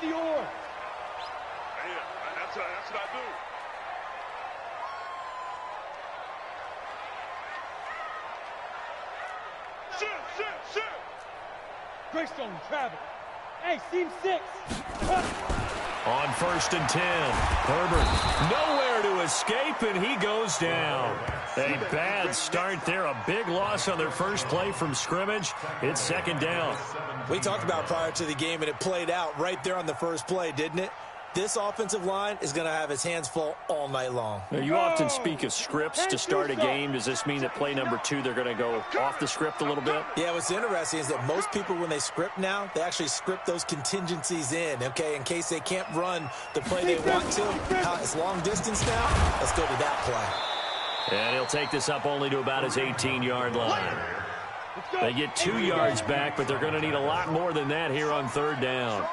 the oar. Yeah, that's what I do. Shoot. Greystone travel. Hey, seam 6. On 1st and 10, Herbert nowhere to escape, and he goes down. A bad start there, a big loss on their first play from scrimmage. It's 2nd down. We talked about prior to the game, and it played out right there on the first play, didn't it? This offensive line is going to have his hands full all night long. Now, you often speak of scripts to start a game. Does this mean that play number 2, they're going to go off the script a little bit? Yeah, what's interesting is that most people, when they script now, they actually script those contingencies in, okay, in case they can't run the play they want to. It's long distance now. Let's go to that play. And he'll take this up only to about his 18-yard line. They get 2 yards back, but they're going to need a lot more than that here on 3rd down.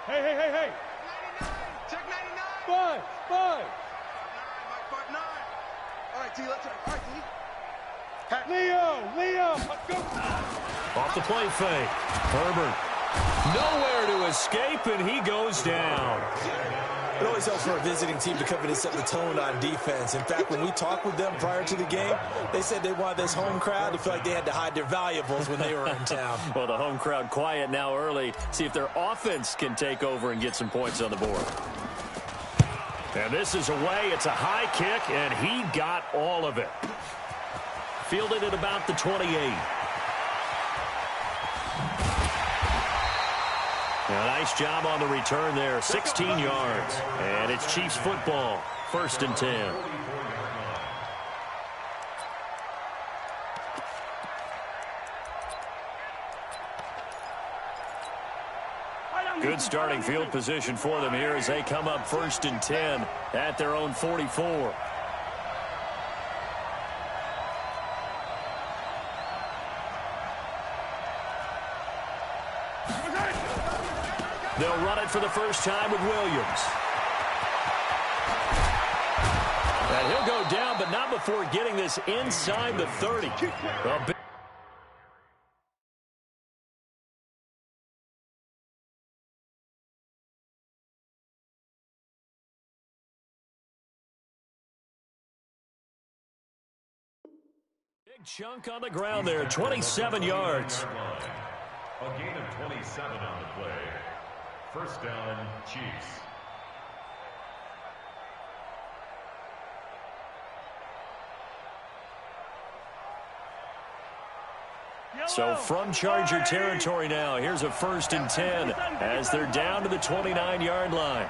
Hey. Check 99. 5. 9, Mike, 5, 9. All right, T, let's go. All right, T. Leo, let's go. Off the play fake. Herbert nowhere to escape, and he goes down. It always helps for a visiting team to come in and set the tone on defense. In fact, when we talked with them prior to the game, they said they wanted this home crowd to feel like they had to hide their valuables when they were in town. Well, the home crowd quiet now early. See if their offense can take over and get some points on the board. And this is away. It's a high kick, and he got all of it. Fielded at about the 28. A nice job on the return there, 16 yards. And it's Chiefs football, 1st and 10. Good starting field position for them here as they come up 1st and 10 at their own 44. They'll run it for the first time with Williams. And he'll go down, but not before getting this inside the 30. Big chunk on the ground there, 27 yards. A gain of 27 on the play. 1st down, Chiefs. So from Charger territory now, here's a 1st and 10 as they're down to the 29-yard line.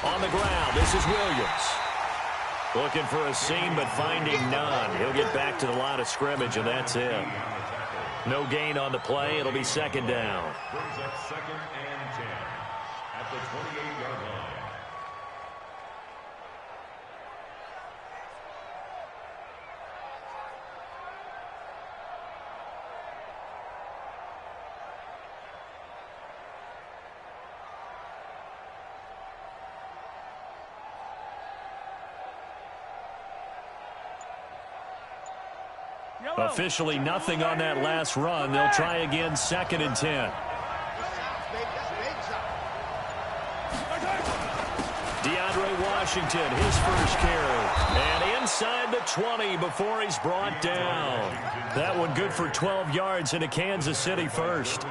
On the ground, this is Williams. Looking for a seam, but finding none. He'll get back to the line of scrimmage, and that's it. No gain on the play. It'll be 2nd down. Brings up 2nd and 10 at the 28-yard line. Officially nothing on that last run. They'll try again 2nd and 10. DeAndre Washington, his first carry. And inside the 20 before he's brought down. That one good for 12 yards into Kansas City first.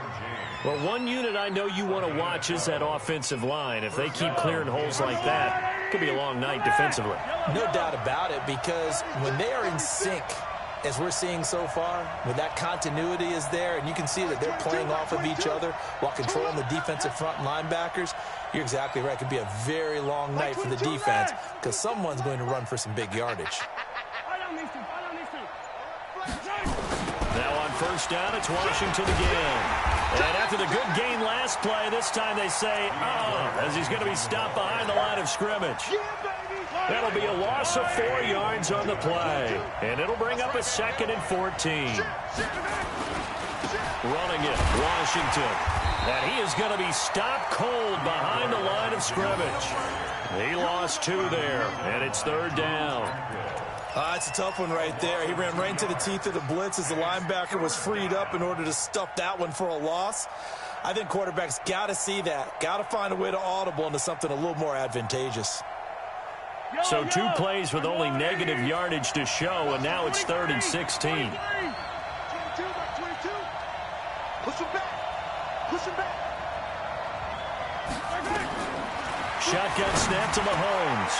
Well, one unit I know you want to watch is that offensive line. If they keep clearing holes like that, it could be a long night defensively. No doubt about it, because when they are in sync, as we're seeing so far, when that continuity is there, and you can see that they're playing off of each other while controlling the defensive front linebackers, you're exactly right. It could be a very long night for the defense because someone's going to run for some big yardage. Now on 1st down, it's Washington again. And after the good gain last play, this time they say, as he's going to be stopped behind the line of scrimmage. That'll be a loss of 4 yards on the play. And it'll bring up a 2nd and 14. Running it, Washington. And he is going to be stopped cold behind the line of scrimmage. He lost 2 there, and it's 3rd down. It's a tough one right there. He ran right into the teeth of the blitz as the linebacker was freed up in order to stuff that one for a loss. I think quarterbacks got to see that. Got to find a way to audible into something a little more advantageous. So 2 plays with only negative yardage to show, and now it's 3rd and 16. 22 by 22. Push him back. Push him back. Shotgun snap to Mahomes.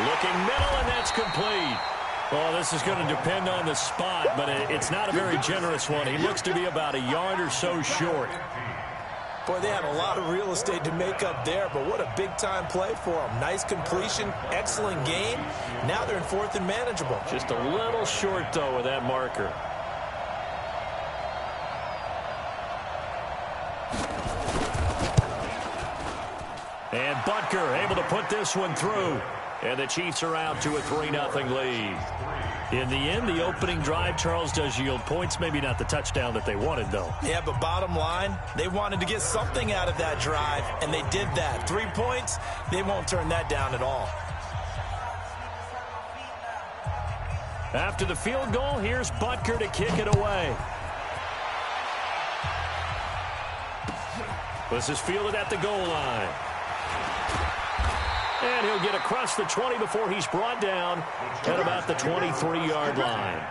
Looking middle, and that's complete. Well, this is going to depend on the spot, but it's not a very generous one. He looks to be about a yard or so short. Boy, they had a lot of real estate to make up there, but what a big-time play for them. Nice completion, excellent game. Now they're in 4th and manageable. Just a little short, though, with that marker. And Butker able to put this one through. And the Chiefs are out to a 3-0 lead. In the end, the opening drive, Charles, does yield points. Maybe not the touchdown that they wanted, though. Yeah, but bottom line, they wanted to get something out of that drive, and they did that. 3 points, they won't turn that down at all. After the field goal, here's Butker to kick it away. This is fielded at the goal line. And he'll get across the 20 before he's brought down at about the 23-yard line.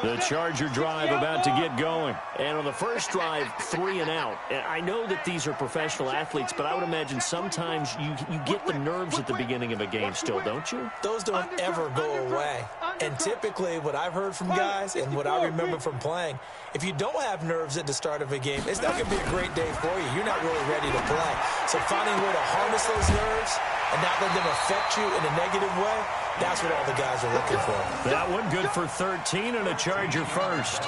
The Charger drive about to get going. And on the first drive, 3 and out. And I know that these are professional athletes, but I would imagine sometimes you get the nerves at the beginning of a game still, don't you? Those don't ever go away. And typically what I've heard from guys and what I remember from playing, if you don't have nerves at the start of a game, it's not going to be a great day for you. You're not really ready to play. So finding a way to harness those nerves and not let them affect you in a negative way, that's what all the guys are looking for. That one good for 13 and a Charger first.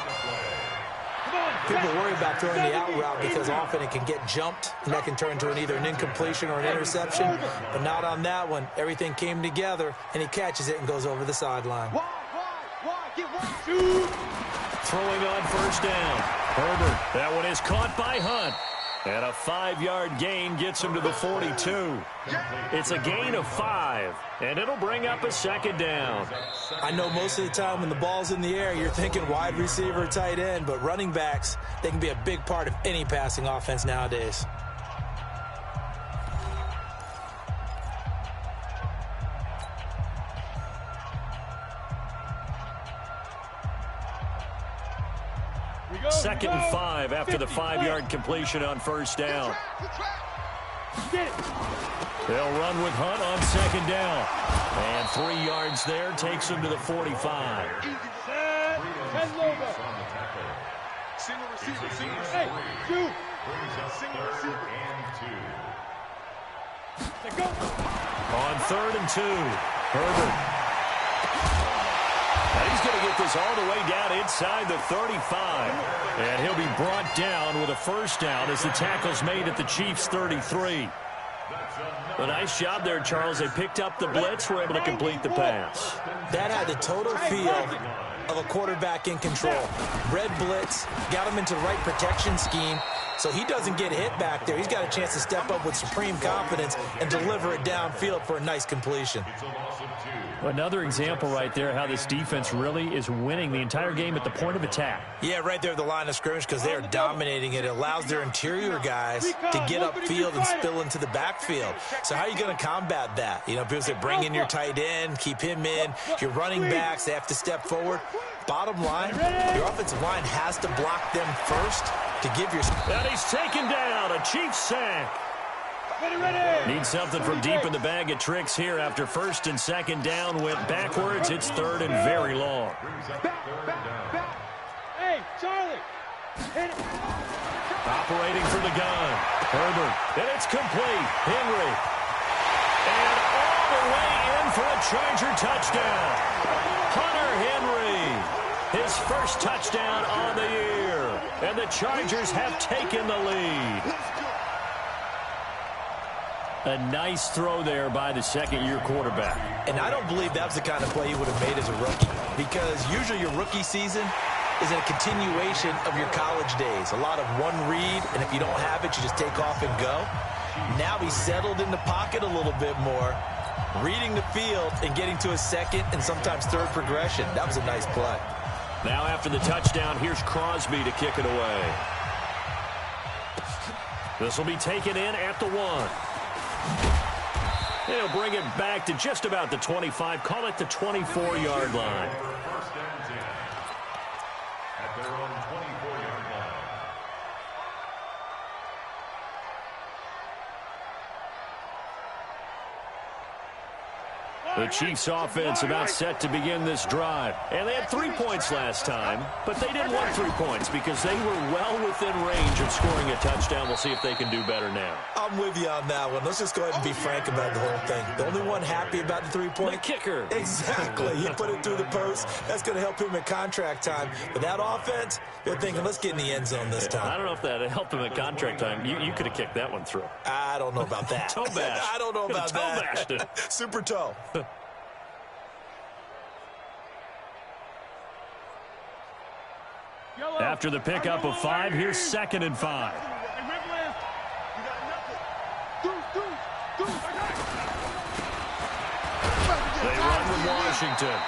People worry about throwing the out route because often it can get jumped, and that can turn into either an incompletion or an interception. But not on that one. Everything came together, and he catches it and goes over the sideline. Throwing on first down. Herbert. That one is caught by Hunt. And a 5-yard gain gets him to the 42. It's a gain of 5, and it'll bring up a 2nd down. I know most of the time when the ball's in the air, you're thinking wide receiver, tight end, but running backs, they can be a big part of any passing offense nowadays. Second and 5 after the 5-yard completion on first down. They'll run with Hunt on 2nd down. And 3 yards there takes him to the 45. Single receiver. Hey, shoot. Single receiver. On 3rd and 2, Herbert. And he's going to get this all the way down inside the 35. And he'll be brought down with a first down as the tackle's made at the Chiefs' 33. A nice job there, Charles. They picked up the blitz, were able to complete the pass. That had the total feel of a quarterback in control. Red blitz, got him into the right protection scheme, so he doesn't get hit back there. He's got a chance to step up with supreme confidence and deliver it downfield for a nice completion. Another example right there how this defense really is winning the entire game at the point of attack. Yeah, right there at the line of scrimmage because they are dominating it. It allows their interior guys to get upfield and spill into the backfield. So how are you going to combat that? You know, people say bring in your tight end, keep him in. Your running backs, they have to step forward. Bottom line, your offensive line has to block them first to give your... And he's taken down, a Chiefs sack. Need something from deep in the bag of tricks here after 1st and 2nd down went backwards. It's 3rd and very long. Hey, Charlie. Hit it. Operating from the gun. Herbert. And it's complete. Henry. And all the way in for a Charger touchdown. Hunter Henry. His first touchdown on the year. And the Chargers have taken the lead. A nice throw there by the 2nd-year quarterback. And I don't believe that was the kind of play he would have made as a rookie, because usually your rookie season is a continuation of your college days. A lot of one read, and if you don't have it, you just take off and go. Now he's settled in the pocket a little bit more. reading the field and getting to a second and sometimes third progression. That was a nice play. Now after the touchdown, here's Crosby to kick it away. This will be taken in at the 1. He'll bring it back to just about the 25. Call it the 24-yard line. First and 10 at their own 24-yard line. The Chiefs offense about set to begin this drive. And they had 3 points last time, but they didn't want 3 points because they were well within range of scoring a touchdown. We'll see if they can do better now. I'm with you on that one. Let's just go ahead and be frank about the whole thing. The only one happy about the 3-point? The kicker. Exactly. He put it through the post. That's going to help him in contract time. But that offense, they're thinking, let's get in the end zone this time. I don't know if that helped him in contract time. You could have kicked that one through. I don't know about that. Toe bash. I don't know about toe that. bashed it. Super toe. After the pickup of 5, here's 2nd and 5. They run with Washington.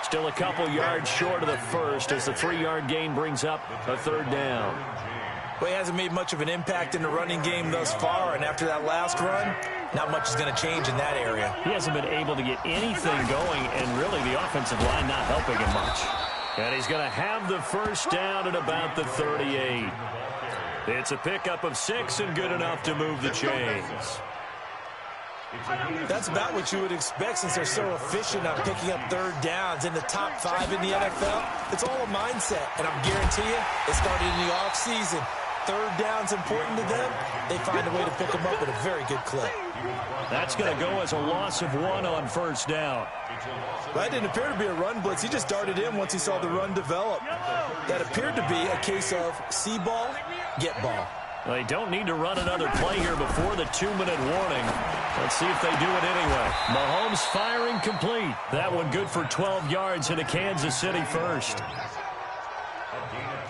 Still a couple yards short of the first as the 3-yard gain brings up a 3rd down. Well, he hasn't made much of an impact in the running game thus far, and after that last run, not much is going to change in that area. He hasn't been able to get anything going, and really the offensive line not helping him much. And he's going to have the first down at about the 38. It's a pickup of 6 and good enough to move the chains. That's about what you would expect since they're so efficient on picking up 3rd downs in the top 5 in the NFL. It's all a mindset, and I'm guarantee you it started in the offseason. 3rd down's important to them. They find a way to pick them up at a very good clip. That's going to go as a loss of 1 on 1st down. That didn't appear to be a run blitz. He just darted in once he saw the run develop. That appeared to be a case of see ball, get ball. They don't need to run another play here before the 2-minute warning. Let's see if they do it anyway. Mahomes firing complete. That one good for 12 yards into Kansas City first. A gain of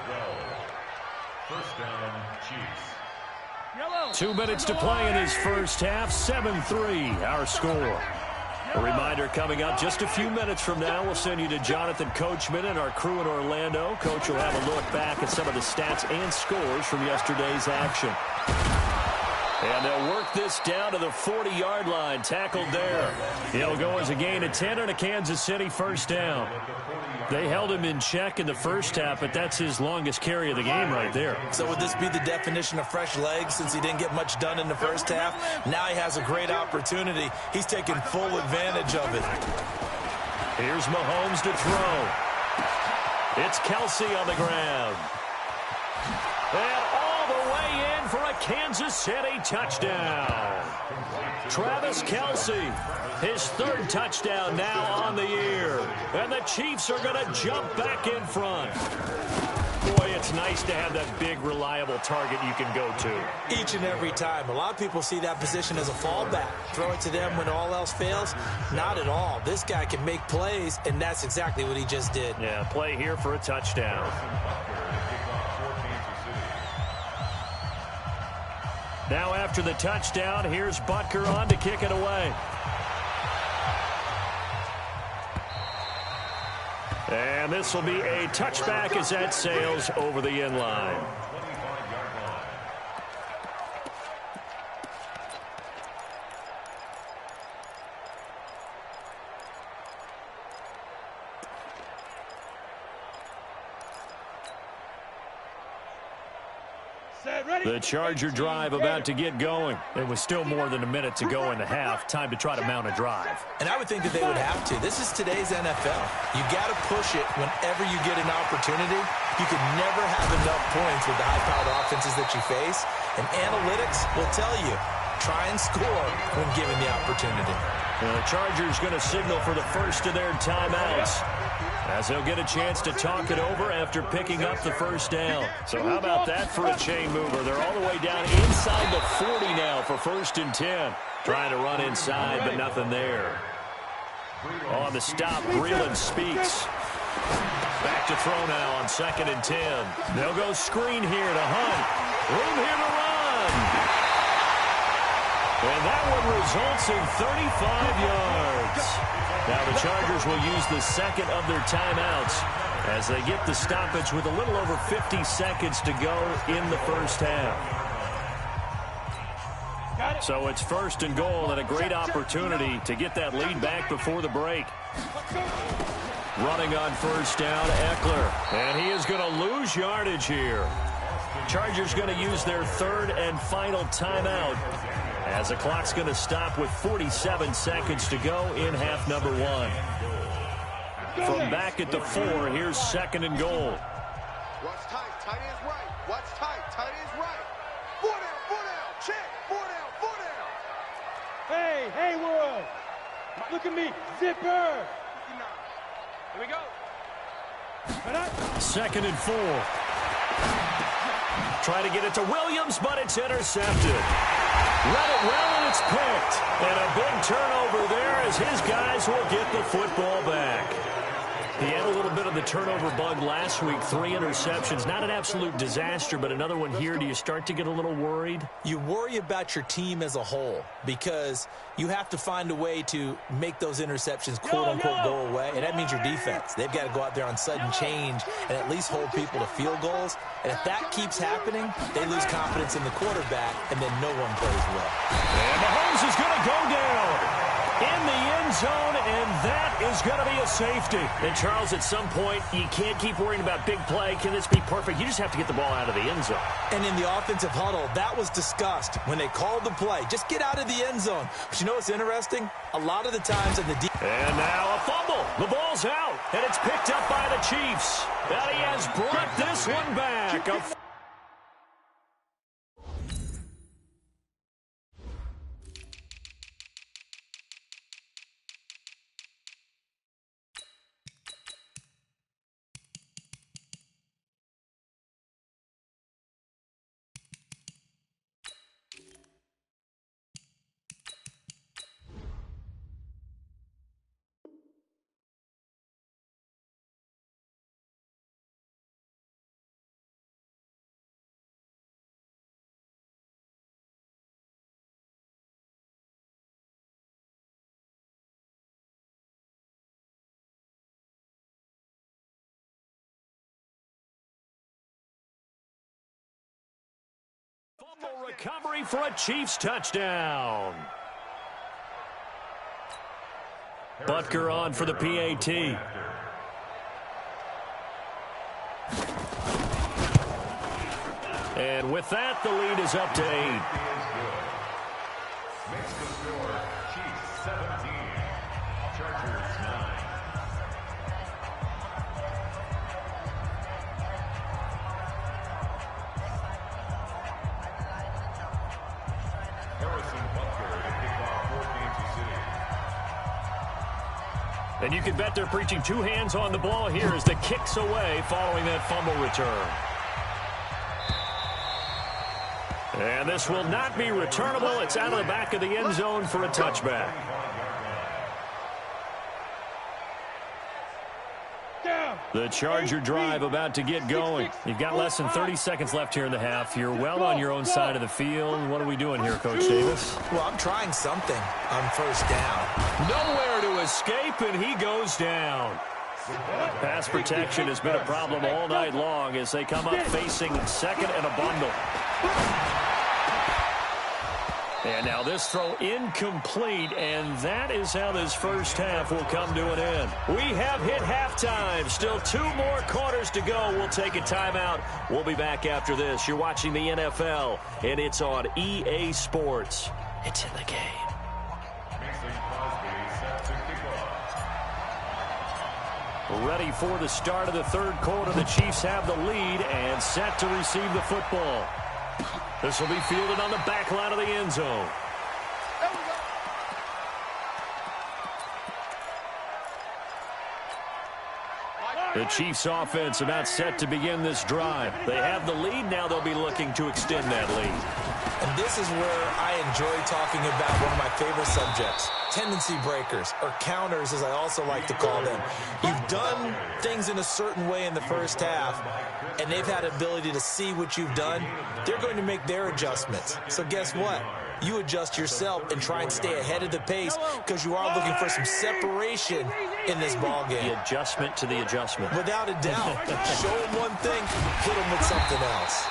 12. First down, Chiefs. 2 minutes to play in his first half. 7-3 our score. A reminder coming up just a few minutes from now. We'll send you to Jonathan Coachman and our crew in Orlando. Coach will have a look back at some of the stats and scores from yesterday's action. And they'll work this down to the 40-yard line. Tackled there. It'll go as a gain of 10 and a Kansas City first down. They held him in check in the first half, but that's his longest carry of the game right there. So would this be the definition of fresh legs since he didn't get much done in the first half? Now he has a great opportunity. He's taking full advantage of it. Here's Mahomes to throw. It's Kelsey on the ground. And all the way in for a Kansas City touchdown. Travis Kelsey, his 3rd touchdown now on the year. And the Chiefs are going to jump back in front. Boy, it's nice to have that big, reliable target you can go to. Each and every time. A lot of people see that position as a fallback. Throw it to them when all else fails. Not at all. This guy can make plays, and that's exactly what he just did. Yeah, play here for a touchdown. Now after the touchdown, here's Butker on to kick it away. And this will be a touchback as that sails over the end line. The Charger drive about to get going. It was still more than a minute to go in the half. Time to try to mount a drive. And I would think that they would have to. This is today's NFL. You got to push it whenever you get an opportunity. You can never have enough points with the high-powered offenses that you face. And analytics will tell you, try and score when given the opportunity. The Chargers going to signal for the first of their timeouts, as they'll get a chance to talk it over after picking up the first down. So how about that for a chain mover? They're all the way down inside the 40 now for 1st and 10. Trying to run inside, but nothing there. On the stop, Breeland speaks. Back to throw now on 2nd and 10. They'll go screen here to Hunt. Room here to run. And that one results in 35 yards. Now the Chargers will use the second of their timeouts as they get the stoppage with a little over 50 seconds to go in the first half. So it's first and goal and a great opportunity to get that lead back before the break. Running on first down, Eckler. And he is going to lose yardage here. Chargers going to use their third and final timeout as the clock's going to stop with 47 seconds to go in half number one. From back at the 4, here's second and goal. What's tight? Tight is right. What's tight? Tight is right. 4 down, check. 4 down. Hey, Haywood. Look at me. Zipper. Here we go. Second and 4. Try to get it to Williams, but it's intercepted. Read it well, and it's picked. And a big turnover there as his guys will get the football back. He had a little bit of the turnover bug last week, 3 interceptions. Not an absolute disaster, but another one here. Do you start to get a little worried? You worry about your team as a whole because you have to find a way to make those interceptions, quote-unquote, go away, and that means your defense. They've got to go out there on sudden change and at least hold people to field goals. And if that keeps happening, they lose confidence in the quarterback, and then no one plays well. And Mahomes is going to go down in the end zone, and that is going to be a safety. And, Charles, at some point, you can't keep worrying about big play. Can this be perfect? You just have to get the ball out of the end zone. And in the offensive huddle, that was discussed when they called the play. Just get out of the end zone. But you know what's interesting? A lot of the times in the And now a fumble. The ball's out, and it's picked up by the Chiefs. And he has brought this one back. Fumble recovery for a Chiefs touchdown. Butker on for the PAT. And with that, the lead is up to 8. Makes the score Chiefs 17, Chargers 9. Harrison Butker to kick off for Kansas City. And you can bet they're preaching 2 hands on the ball here as the kick's away following that fumble return. And this will not be returnable. It's out of the back of the end zone for a touchback. The Charger drive about to get going. You've got less than 30 seconds left here in the half. You're well on your own side of the field. What are we doing here, Coach Davis? Well, I'm trying something on first down. Nowhere to escape, and he goes down. Pass protection has been a problem all night long as they come up facing second and a bundle. And now this throw incomplete, and that is how this first half will come to an end. We have hit halftime. Still 2 more quarters to go. We'll take a timeout. We'll be back after this. You're watching the NFL, and it's on EA Sports. It's in the game. Mason Crosby set to kick off. Ready for the start of the third quarter. The Chiefs have the lead and set to receive the football. This will be fielded on the back line of the end zone. The Chiefs offense about set to begin this drive. They have the lead. Now they'll be looking to extend that lead. And this is where I enjoy talking about one of my favorite subjects, tendency breakers, or counters as I also like to call them. You've done things in a certain way in the first half, and they've had ability to see what you've done. They're going to make their adjustments. So guess what? you adjust yourself and try and stay ahead of the pace because you are looking for some separation in this ball game. The adjustment to the adjustment. Without a doubt. Show him one thing, hit him with something else.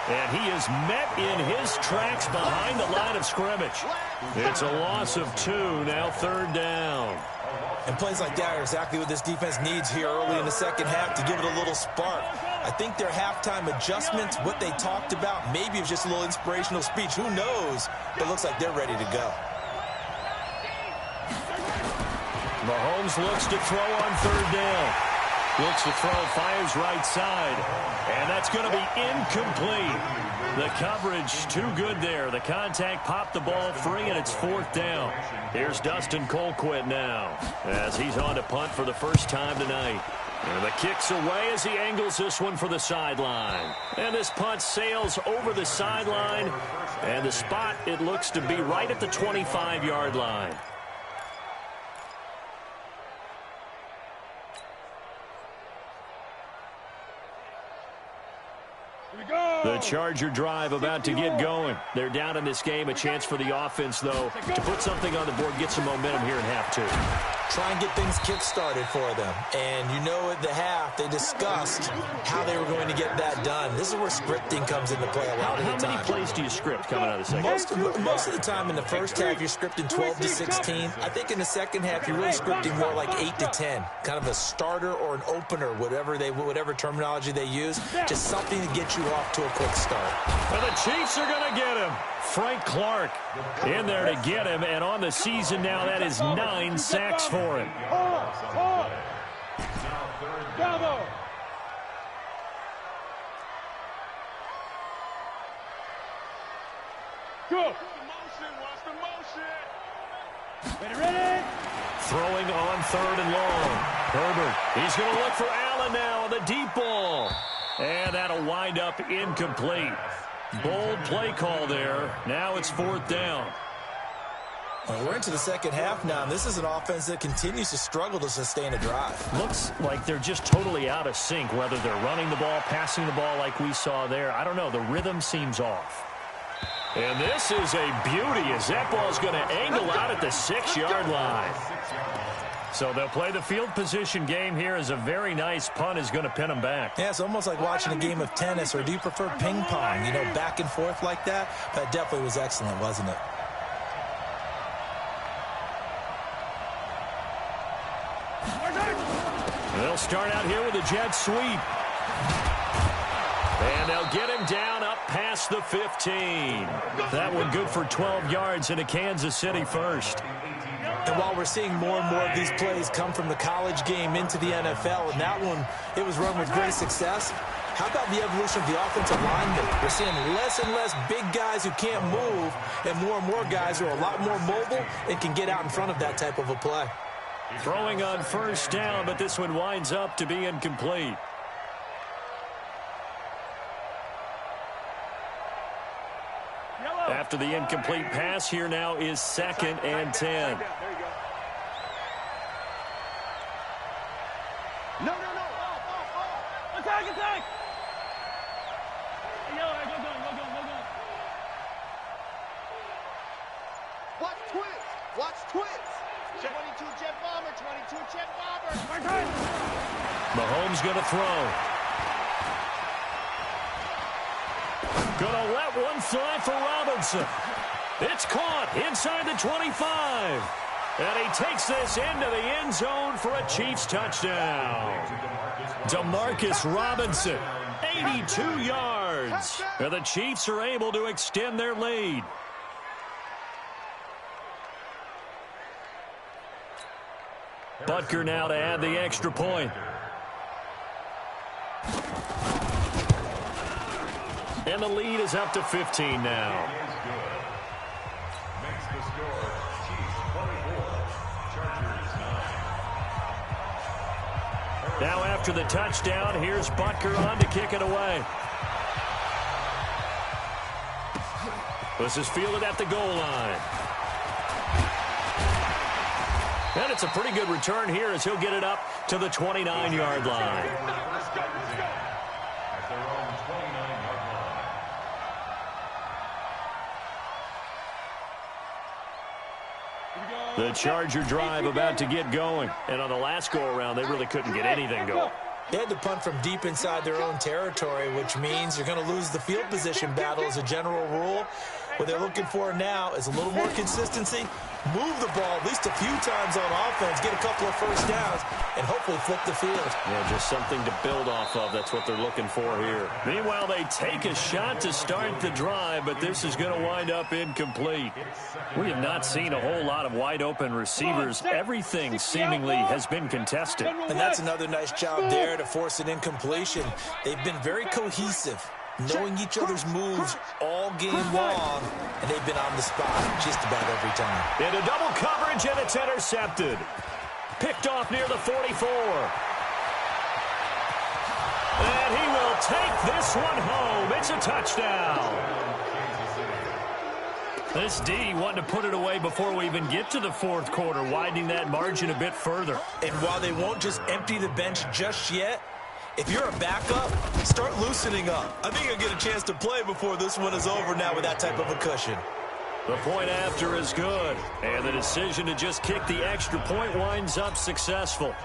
And he is met in his tracks behind the line of scrimmage. It's a loss of 2, now 3rd down. And plays like that are exactly what this defense needs here early in the second half to give it a little spark. I think their halftime adjustments, what they talked about, maybe it was just a little inspirational speech. Who knows? But it looks like they're ready to go. Mahomes looks to throw on 3rd down. Looks to throw, fires right side. And that's going to be incomplete. The coverage too good there. The contact popped the ball free, and it's 4th down. Here's Dustin Colquitt now as he's on to punt for the first time tonight. And the kick's away as he angles this one for the sideline. And this punt sails over the sideline. And the spot, it looks to be right at the 25-yard line. The Charger drive about to get going. They're down in this game. A chance for the offense, though, to put something on the board, get some momentum here in half 2. Try and get things kick-started for them. And you know at the half, they discussed how they were going to get that done. This is where scripting comes into play a lot of the time. How many plays do you script coming out of the second? Most of the time in the first half, you're scripting 12 to 16. I think in the second half, you're really scripting more like 8 to 10. Kind of a starter or an opener, whatever terminology they use. Just something to get you off to a quick start. Well, the Chiefs are going to get him. Frank Clark in there to get him, and on the season now, that is 9 sacks for him. Go. Ready? Throwing on 3rd and long. Herbert, he's going to look for Allen now on the deep ball. And that'll wind up incomplete. Bold play call there. Now it's 4th down. Well, we're into the second half now, and this is an offense that continues to struggle to sustain a drive. Looks like they're just totally out of sync, whether they're running the ball, passing the ball like we saw there. I don't know. The rhythm seems off. And this is a beauty as that ball's going to angle out at the 6-yard line. So they'll play the field position game here as a very nice punt is going to pin them back. Yeah, it's almost like watching a game of tennis, or do you prefer ping pong, back and forth like that? That definitely was excellent, wasn't it? They'll start out here with a jet sweep. And they'll get him down up past the 15. That one good for 12 yards into Kansas City first. And while we're seeing more and more of these plays come from the college game into the NFL, and that one, it was run with great success, how about the evolution of the offensive linemen? We're seeing less and less big guys who can't move, and more guys who are a lot more mobile and can get out in front of that type of a play. Throwing on 1st down, but this one winds up to be incomplete. After the incomplete pass, here now is 2nd and 10. No. Attack. Watch twist. 22 jet bomber. Mahomes going to throw. Gonna let one fly for Robinson. It's caught inside the 25. And he takes this into the end zone for a Chiefs touchdown. Demarcus Robinson, 82 yards. And the Chiefs are able to extend their lead. Butker now to add the extra point. And the lead is up to 15 now. Makes the score Chiefs 24, Chargers 9. Now after the touchdown, here's Butker on to kick it away. This is fielded at the goal line. And it's a pretty good return here as he'll get it up to the 29-yard line. The Charger drive about to get going. And on the last go-around, they really couldn't get anything going. They had to punt from deep inside their own territory, which means you're going to lose the field position battle as a general rule. What they're looking for now is a little more consistency, move the ball at least a few times on offense, get a couple of first downs, and hopefully flip the field. Yeah, just something to build off of. That's what they're looking for here. Meanwhile, they take a shot to start the drive, but this is going to wind up incomplete. We have not seen a whole lot of wide-open receivers. Everything seemingly has been contested. And that's another nice job there to force an incompletion. They've been very cohesive, knowing each other's moves all game long, and they've been on the spot just about every time. Into double coverage, and it's intercepted. Picked off near the 44. And he will take this one home. It's a touchdown. This D wanting to put it away before we even get to the fourth quarter, widening that margin a bit further. And while they won't just empty the bench just yet, if you're a backup, start loosening up. I think you'll get a chance to play before this one is over now with that type of a cushion. The point after is good, and the decision to just kick the extra point winds up successful.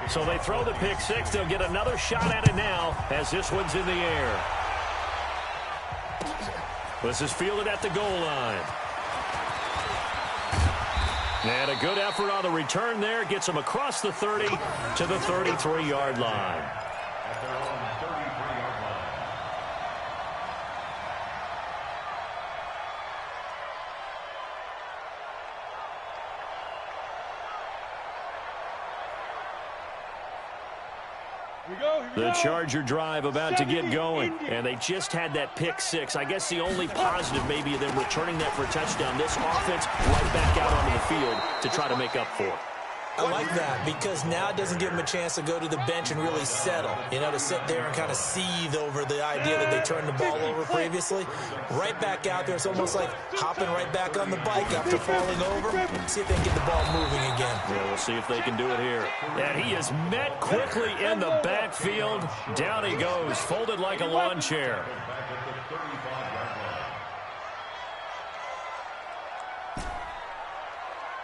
So they throw the pick six. They'll get another shot at it now as this one's in the air. This is fielded at the goal line. And a good effort on the return there. Gets him across the 30 to the 33-yard line. At their own 33-yard line. The Charger drive about to get going, and they just had that pick six. I guess the only positive maybe of them returning that for a touchdown. This offense right back out onto the field to try to make up for it. I like that because now it doesn't give them a chance to go to the bench and really settle, to sit there and kind of seethe over the idea that they turned the ball over previously. Right back out there. It's almost like hopping right back on the bike after falling over. See if they can get the ball moving again. Yeah, we'll see if they can do it here. And he is met quickly in the backfield. Down he goes, folded like a lawn chair.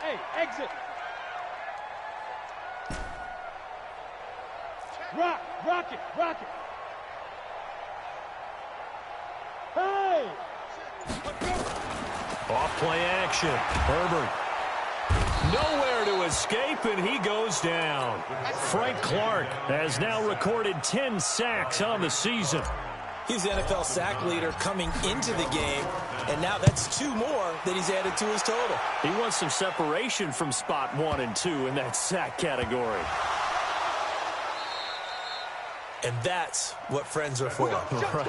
Hey, exit. Rock it. Hey! Off play action. Herbert. Nowhere to escape, and he goes down. Frank Clark has now recorded 10 sacks on the season. He's the NFL sack leader coming into the game, and now that's 2 more that he's added to his total. He wants some separation from spot 1 and 2 in that sack category. And that's what friends are for. Right.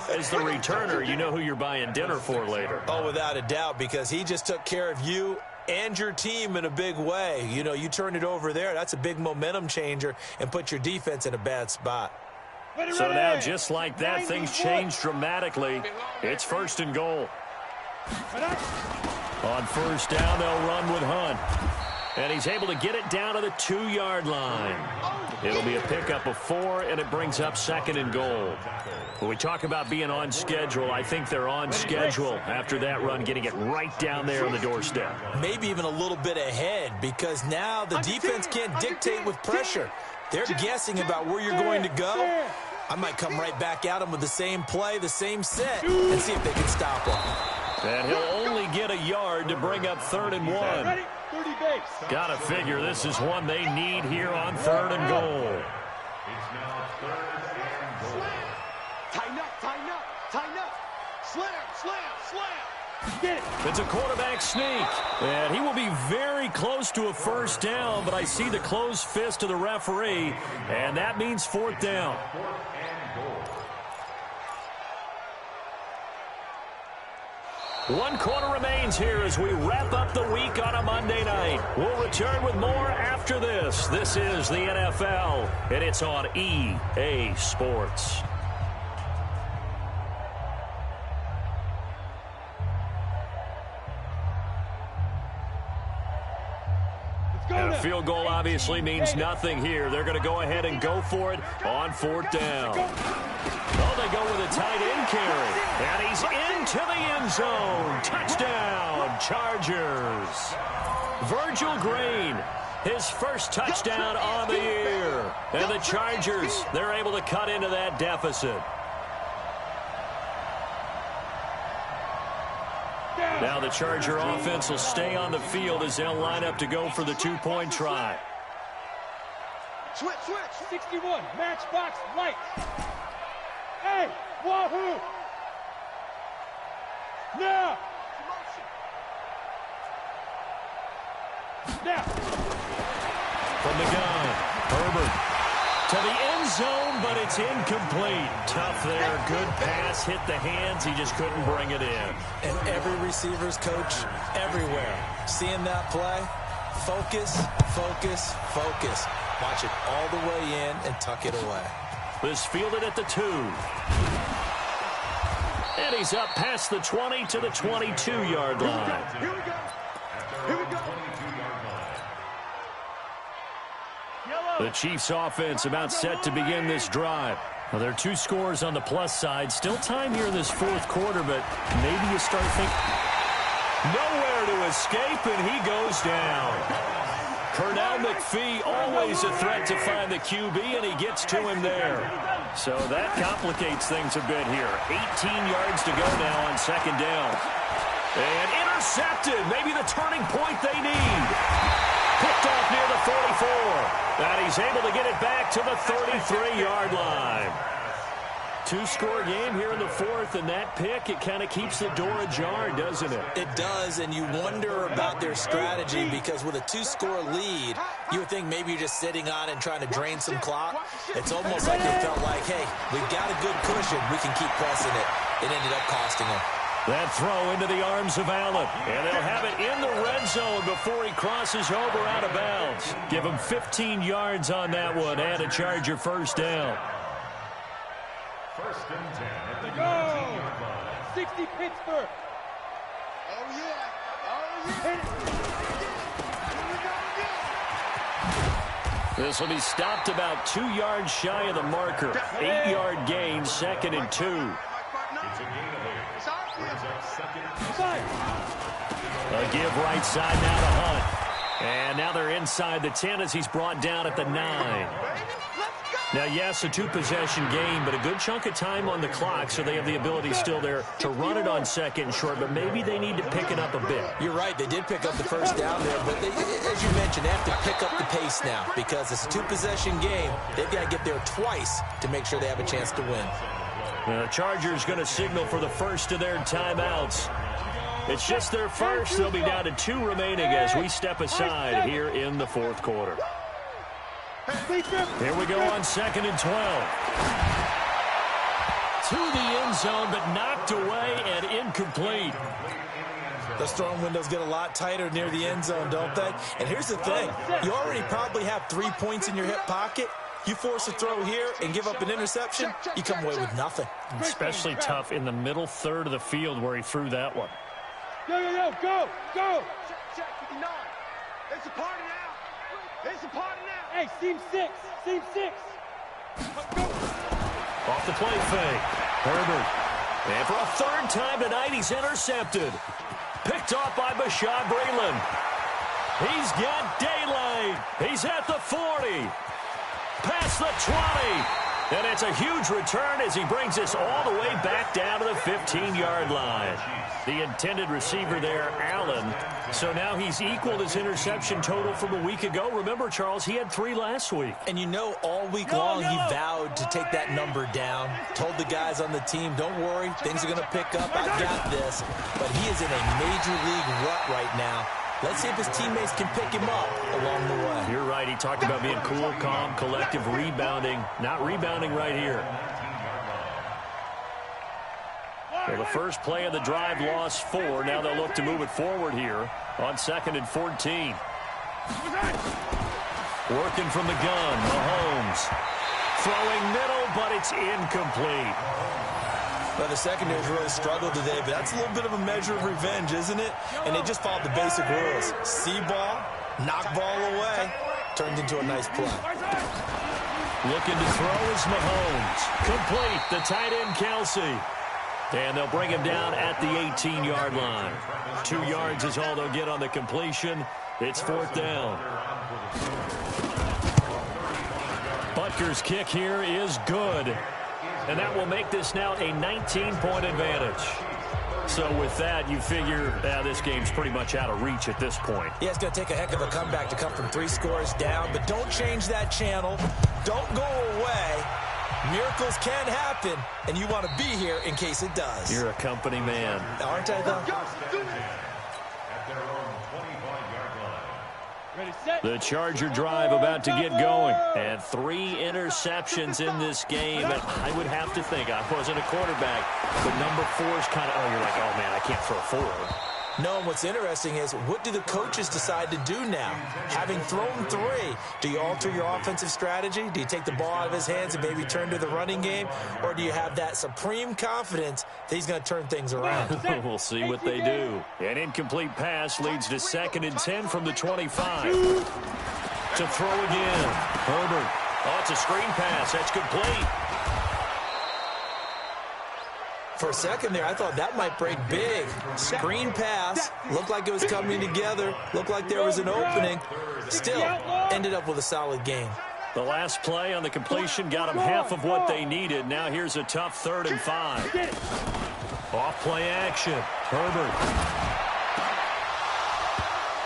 As the returner, you know who you're buying dinner for later. Oh, without a doubt, because he just took care of you and your team in a big way. You turn it over there. That's a big momentum changer and put your defense in a bad spot. So now, just like that, things change dramatically. It's 1st and goal. On 1st down, they'll run with Hunt. And he's able to get it down to the 2-yard line. It'll be a pickup of 4, and it brings up 2nd and goal. When we talk about being on schedule, I think they're on schedule after that run, getting it right down there on the doorstep. Maybe even a little bit ahead, because now the defense can't dictate with pressure. They're guessing about where you're going to go. I might come right back at them with the same play, the same set, and see if they can stop them. And he'll only get a yard to bring up 3rd and 1. Gotta figure this is one they need here on 3rd and goal. It's now 3rd and goal. Tighten up. Slam. Get it. It's a quarterback sneak, and he will be very close to a 1st down, but I see the closed fist of the referee, and that means 4th down. 4th and goal. 1 quarter remains here as we wrap up the week on a Monday night. We'll return with more after this. This is the NFL, and it's on EA Sports. And a field goal obviously means nothing here. They're going to go ahead and go for it on 4th down. Oh, they go with a tight end carry. And he's into the end zone. Touchdown, Chargers. Virgil Green, his first touchdown on the year. And the Chargers, they're able to cut into that deficit. Now the Charger offense will stay on the field as they'll line up to go for the 2-point try. Switch. 61, matchbox lights. Hey, wahoo! Now! From the gun, Herbert to the end zone, but it's incomplete. Tough there. Good pass. Hit the hands. He just couldn't bring it in. And every receiver's coach everywhere. Seeing that play, focus. Watch it all the way in and tuck it away. This fielded at the 2. And he's up past the 20 to the 22-yard line. Here we go. The Chiefs offense about set to begin this drive. Well, there are 2 scores on the plus side. Still time here in this 4th quarter, but maybe you start thinking nowhere to escape, and he goes down. Cornell McPhee, always a threat to find the QB, and he gets to him there. So that complicates things a bit here. 18 yards to go now on 2nd down. And intercepted. Maybe the turning point they need. Picked off near the 44. And he's able to get it back to the 33-yard line. 2-score game here in the 4th, and that pick, it kind of keeps the door ajar, doesn't it? It does, and you wonder about their strategy because with a 2-score lead, you would think maybe you're just sitting on it and trying to drain some clock. It's almost like they felt like, hey, we've got a good cushion. We can keep pressing it. It ended up costing them. That throw into the arms of Allen, and they'll have it in the red zone before he crosses over out of bounds. Give him 15 yards on that one, and a Charger first down. 1st and 10 at the Go! 19-yard line. 60 Pittsburgh. Oh, yeah. Hit it. This will be stopped about 2 yards shy of the marker. 8-yard gain, 2nd and 2. It's a gain of 8. Brings up 2nd. A give right side now to Hunt. And now they're inside the 10 as he's brought down at the 9. Now, yes, a 2-possession game, but a good chunk of time on the clock, so they have the ability still there to run it on 2nd and short, but maybe they need to pick it up a bit. You're right. They did pick up the first down there, but they, as you mentioned, they have to pick up the pace now because it's a 2-possession game. They've got to get there twice to make sure they have a chance to win. The Chargers going to signal for the first of their timeouts. It's just their first. They'll be down to 2 remaining as we step aside here in the 4th quarter. Here we go on 2nd and 12. To the end zone, but knocked away and incomplete. Those throwing windows get a lot tighter near the end zone, don't they? And here's the thing. You already probably have 3 points in your hip pocket. You force a throw here and give up an interception, you come away with nothing. Especially tough in the middle third of the field where he threw that one. Go, go! Check 59. It's a party now. It's a party now. Hey, seam 6. Go. Off the play fake. Herbert. And for a 3rd time tonight, he's intercepted. Picked off by Bashaud Breeland. He's got daylight. He's at the 40. Past the 20. And it's a huge return as he brings us all the way back down to the 15-yard line. The intended receiver there, Allen. So now he's equaled his interception total from a week ago. Remember, Charles, he had 3 last week. And you know all week long he vowed to take that number down. Told the guys on the team, don't worry, things are going to pick up. I got this. But he is in a major league rut right now. Let's see if his teammates can pick him up along the way. You're right. He talked about being cool, calm, collective, rebounding. Not rebounding right here. So the first play of the drive lost 4. Now they'll look to move it forward here on 2nd and 14. Working from the gun, Mahomes. Throwing middle, but it's incomplete. Well, the secondary's really struggled today, but that's a little bit of a measure of revenge, isn't it? And they just followed the basic rules. See ball, knock ball away. turned into a nice play. Looking to throw is Mahomes. Complete, the tight end Kelsey. And they'll bring him down at the 18-yard line. 2 yards is all they'll get on the completion. It's 4th down. Butker's kick here is good. And that will make this now a 19-point advantage. So with that, you figure this game's pretty much out of reach at this point. Yeah, it's going to take a heck of a comeback to come from 3 scores down, but don't change that channel. Don't go away. Miracles can happen, and you want to be here in case it does. You're a company man. Aren't I, though? The Charger drive about to get going. And 3 interceptions in this game. And I would have to think, I wasn't a quarterback, but number 4 is kind of, you're like, oh, man, I can't throw 4. No, and what's interesting is, what do the coaches decide to do now? Having thrown 3, do you alter your offensive strategy? Do you take the ball out of his hands and maybe turn to the running game? Or do you have that supreme confidence that he's going to turn things around? We'll see what they do. An incomplete pass leads to 2nd and 10 from the 25. To throw again. Herbert. Oh, it's a screen pass. That's complete. For a second there, I thought that might break big. Screen pass. Looked like it was coming together. Looked like there was an opening. Still, ended up with a solid game. The last play on the completion got them half of what they needed. Now here's a tough 3rd and 5. Off play action. Herbert.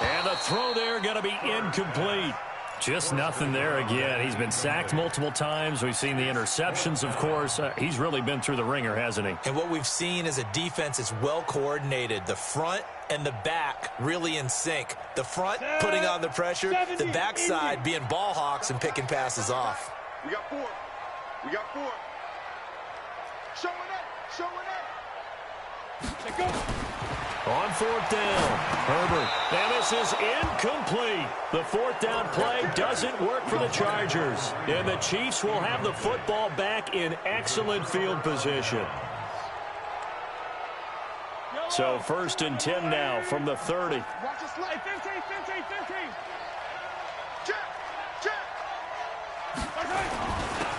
And the throw there going to be incomplete. Just nothing there again. He's been sacked multiple times. We've seen the interceptions, of course. He's really been through the ringer, hasn't he? And what we've seen is a defense that's well coordinated. The front and the back really in sync. The front putting on the pressure. The backside being ball hawks and picking passes off. We got 4. We got 4. Showing up. Showing up. Let's go. On 4th down, Herbert. And this is incomplete. The 4th down play doesn't work for the Chargers. And the Chiefs will have the football back in excellent field position. So 1st and 10 now from the 30. Watch it slide. 15. Check.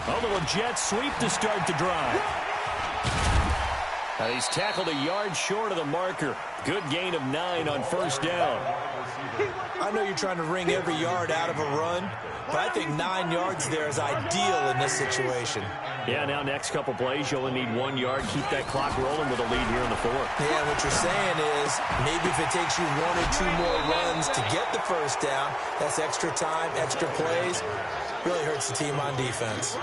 A little jet sweep to start the drive. He's tackled a yard short of the marker. Good gain of 9 on 1st down. I know you're trying to wring every yard out of a run, but I think 9 yards there is ideal in this situation. Yeah, now next couple plays, you only need 1 yard. Keep that clock rolling with a lead here in the 4th. Yeah, what you're saying is maybe if it takes you 1 or 2 more runs to get the 1st down, that's extra time, extra plays. Really hurts the team on defense.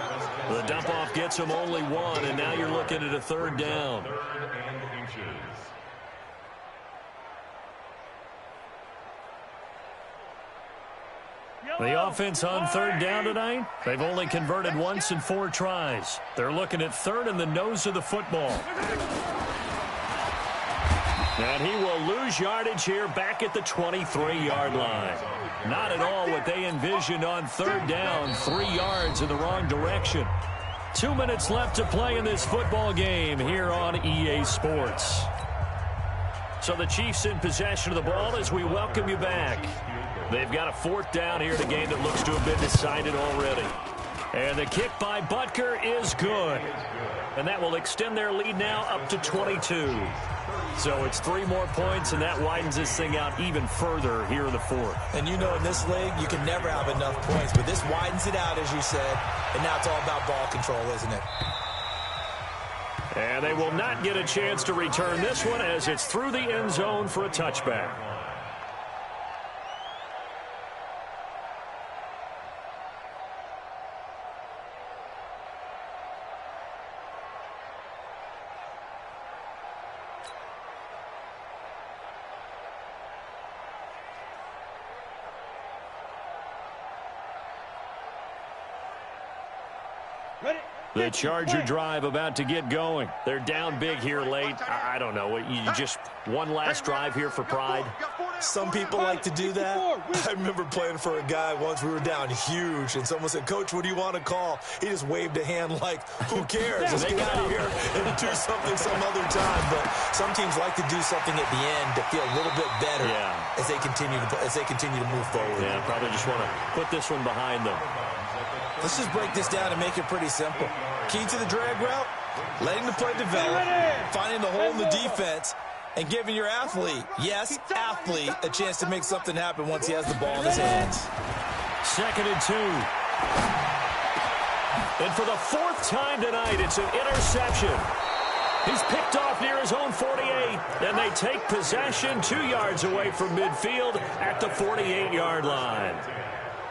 The dump-off gets him only 1, and now you're looking at a 3rd down. 3rd and inches. The offense on 3rd down tonight, they've only converted once in 4 tries. They're looking at 3rd in the nose of the football. And he will lose yardage here back at the 23-yard line. Not at all what they envisioned on 3rd down. 3 yards in the wrong direction. 2 minutes left to play in this football game here on EA Sports. So the Chiefs in possession of the ball as we welcome you back. They've got a 4th down here in a game that looks to have been decided already. And the kick by Butker is good. And that will extend their lead now up to 22. So it's 3 more points, and that widens this thing out even further here in the 4th. And you know in this league, you can never have enough points, but this widens it out, as you said, and now it's all about ball control, isn't it? And they will not get a chance to return this one as it's through the end zone for a touchback. The Charger drive about to get going. They're down big here late. I don't know. You just one last drive here for pride. Some people like to do that. I remember playing for a guy once. We were down huge, and someone said, "Coach, what do you want to call?" He just waved a hand like, who cares? Let's get out of here and do something some other time. But some teams like to do something at the end to feel a little bit better as they continue to move forward. Yeah, probably just want to put this one behind them. Let's just break this down and make it pretty simple. Key to the drag route, letting the play develop, finding the hole in the defense, and giving your athlete, yes, athlete, a chance to make something happen once he has the ball in his hands. 2nd and 2. And for the 4th time tonight, it's an interception. He's picked off near his own 48, and they take possession 2 yards away from midfield at the 48-yard line.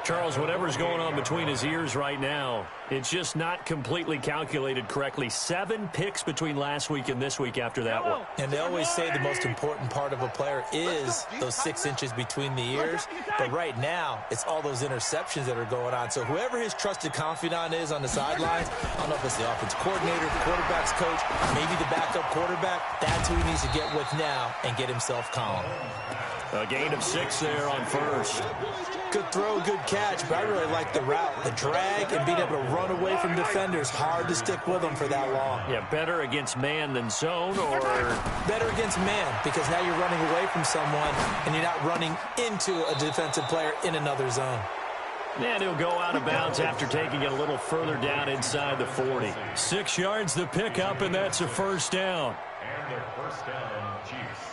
Charles, whatever's going on between his ears right now, it's just not completely calculated correctly. 7 picks between last week and this week after that one. And they always say the most important part of a player is those 6 inches between the ears. But right now, it's all those interceptions that are going on. So whoever his trusted confidant is on the sidelines, I don't know if it's the offense coordinator, the quarterback's coach, maybe the backup quarterback, that's who he needs to get with now and get himself calm. A gain of 6 there on 1st. Good throw, good catch, but I really like the route. The drag and being able to run away from defenders, hard to stick with them for that long. Yeah, better against man than zone, or better against man, because now you're running away from someone and you're not running into a defensive player in another zone. And he'll go out of bounds after taking it a little further down inside the 40. 6 yards the pickup, and that's a 1st down. And the 1st down, Chiefs.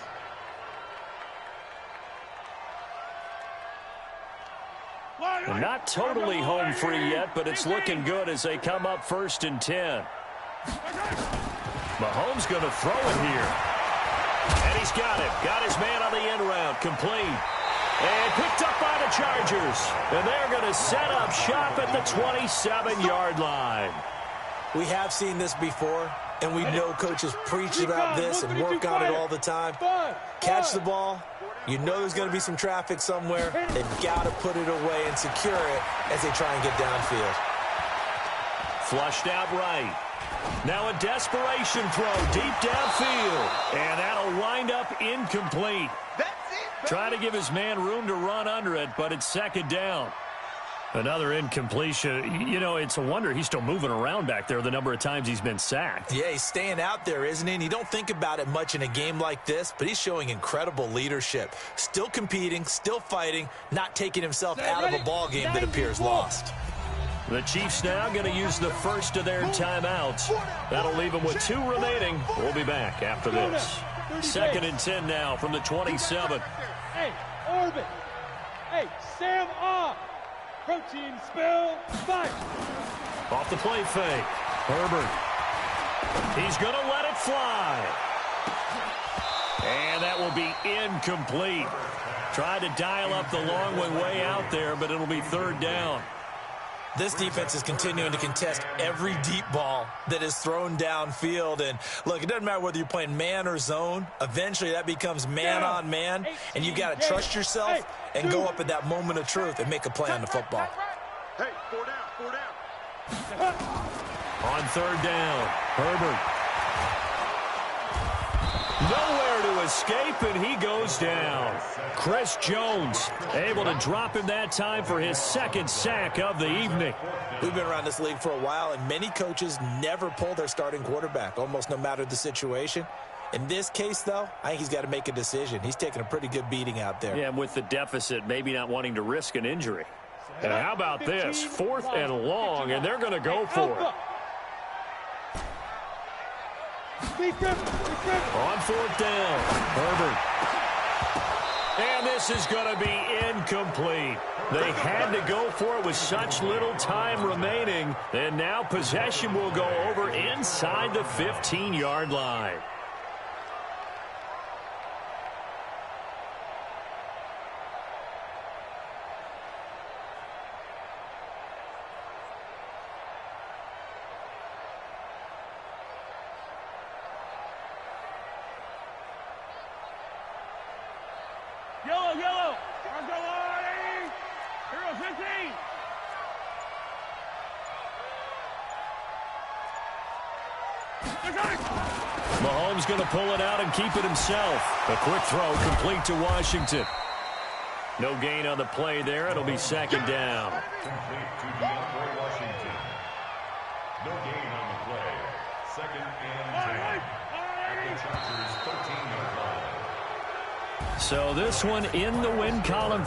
And not totally home free yet, but it's looking good as they come up 1st and 10. Mahomes going to throw it here. And he's got it. Got his man on the end route. Complete. And picked up by the Chargers. And they're going to set up shop at the 27-yard line. We have seen this before, and we know coaches preach about this and work on it all the time. Catch the ball. You know there's going to be some traffic somewhere. They've got to put it away and secure it as they try and get downfield. Flushed out right. Now a desperation throw deep downfield. And that'll wind up incomplete. Trying to give his man room to run under it, but it's 2nd down. Another incompletion. You know, it's a wonder he's still moving around back there the number of times he's been sacked. Yeah, he's staying out there, isn't he? And you don't think about it much in a game like this, but he's showing incredible leadership. Still competing, still fighting, not taking himself out of a ball game that appears lost. The Chiefs now going to use the first of their timeouts. That'll leave them with 2 remaining. We'll be back after this. 2nd and 10 now from the 27. Hey, Orbit. Hey, Sam off. Protein spill, fight. Off the play fake. Herbert. He's going to let it fly. And that will be incomplete. Tried to dial up the long one way out there, but it'll be 3rd down. This defense is continuing to contest every deep ball that is thrown downfield. And, look, it doesn't matter whether you're playing man or zone. Eventually, that becomes man on man, and you've got to trust yourself and go up at that moment of truth and make a play on the football. Hey, 4 down. On 3rd down, Herbert. Nowhere to escape, and he goes down. Chris Jones able to drop him that time for his 2nd sack of the evening. We've been around this league for a while, and many coaches never pull their starting quarterback, almost no matter the situation. In this case, though, I think he's got to make a decision. He's taking a pretty good beating out there. Yeah, with the deficit, maybe not wanting to risk an injury. And how about this? 4th and long, and they're going to go for it. On 4th down, Herbert. And this is going to be incomplete. They had to go for it with such little time remaining. And now possession will go over inside the 15-yard line. Yellow, yellow. Marco line. Hero 15. Mahomes going to pull it out and keep it himself. A quick throw complete to Washington. No gain on the play there. It'll be second down. Complete to DeAndre Washington. No gain on the play. Second and 10. At the Chargers' 13-yard line. So this one in the win column.